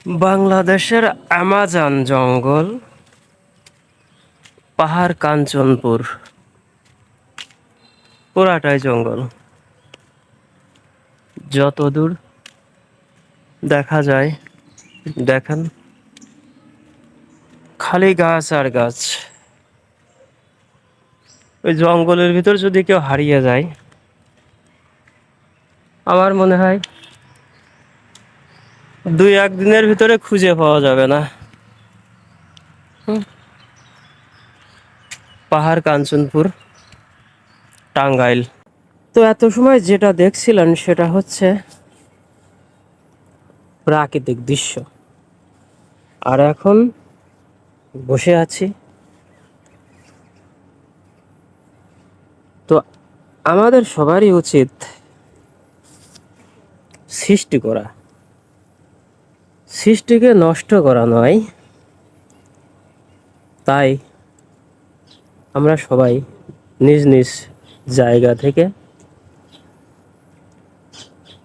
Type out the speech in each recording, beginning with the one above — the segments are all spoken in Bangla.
বাংলাদেশের অ্যামাজন জঙ্গল, পাহাড় কাঞ্চনপুর, পুরাটাই জঙ্গল। যতদূর দেখা যায় দেখেন, খালি গাছ আর গাছ। ওই জঙ্গলের ভিতর যদি কেউ হারিয়ে যায়, আমার মনে হয় 2-1 দিনের ভিতরে খুঁজে পাওয়া যাবে না। হুম, পাহাড় কাঞ্চনপুর, টাঙ্গাইল। তো এত সময় যেটা দেখছিলেন সেটা হচ্ছে প্রাকৃতিক দৃশ্য, আর এখন বসে আছি। তো আমাদের সবারই উচিত সৃষ্টি করা, সৃষ্টিকে নষ্ট করা নয়। তাই আমরা সবাই নিজ নিজ জায়গা থেকে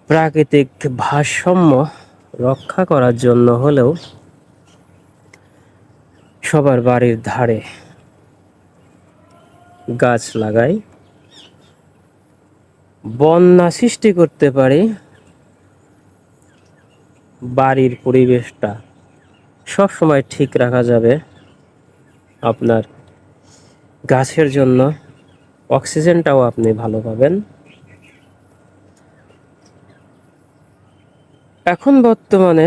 প্রাকৃতিক ভারসাম্য রক্ষা করার জন্য হলেও সবার বাড়ির ধারে গাছ লাগাই, বন্যা সৃষ্টি করতে পারি, বাড়ির পরিবেশটা সব সময় ঠিক রাখা যাবে আপনার গাছের জন্য। অক্সিজেনটাও আপনি ভালো পাবেন। এখন বর্তমানে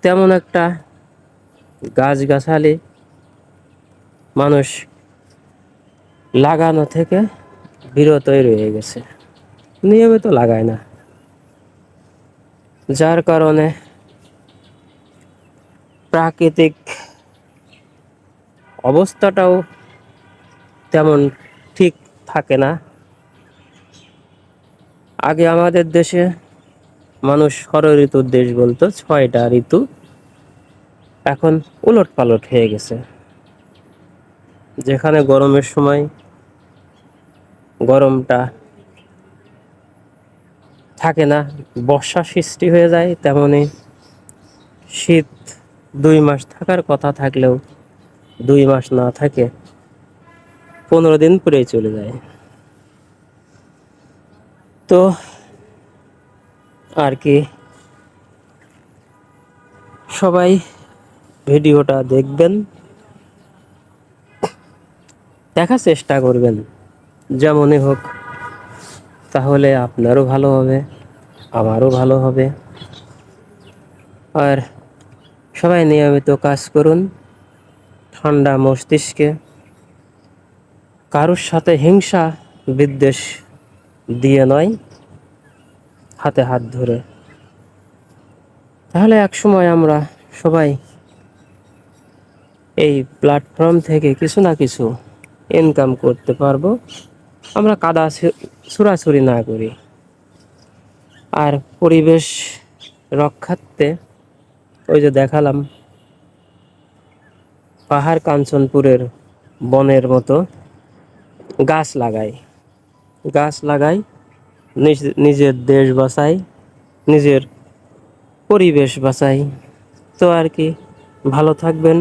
তেমন একটা গাছগাছালি মানুষ লাগানো থেকে বিরতই রয়ে গেছে, নিয়মিত লাগায় না, যার কারণে প্রাকৃতিক অবস্থাটাও তেমন ঠিক থাকে না। আগে আমাদের দেশে মানুষ ষড় ঋতুর দেশ বলতো, 6টা ঋতু, এখন উলট পালট হয়ে গেছে। যেখানে গরমের সময় গরমটা থাকে না, বর্ষা সৃষ্টি হয়ে যায়, তেমনি শীত 2 মাস থাকার কথা থাকলেও 2 মাস না থাকে 15 দিন পরেই চলে যায়। তো আর কি, সবাই ভিডিওটা দেখবেন, দেখার চেষ্টা করবেন যেমনই হোক, তাহলে আপনারও ভালো হবে, আমারও ভালো হবে। আর সবাই নিয়মিত কাজ করুন ঠান্ডা মস্তিষ্কে, কারোর সাথে হিংসা বিদ্বেষ দিয়ে নয়, হাতে হাত ধরে। তাহলে একসময় আমরা সবাই এই প্ল্যাটফর্ম থেকে কিছু না কিছু ইনকাম করতে পারবো, আমরা কাদা ছুড়াছুড়ি না করি। আর পরিবেশ রক্ষার্থে ওই যে দেখালাম পাহাড় কাঞ্চনপুরের বনের মতো গাছ লাগাই, গাছ লাগাই, নিজের দেশ বাঁচাই, নিজের পরিবেশ বাঁচাই। তো আর কি, ভালো থাকবেন।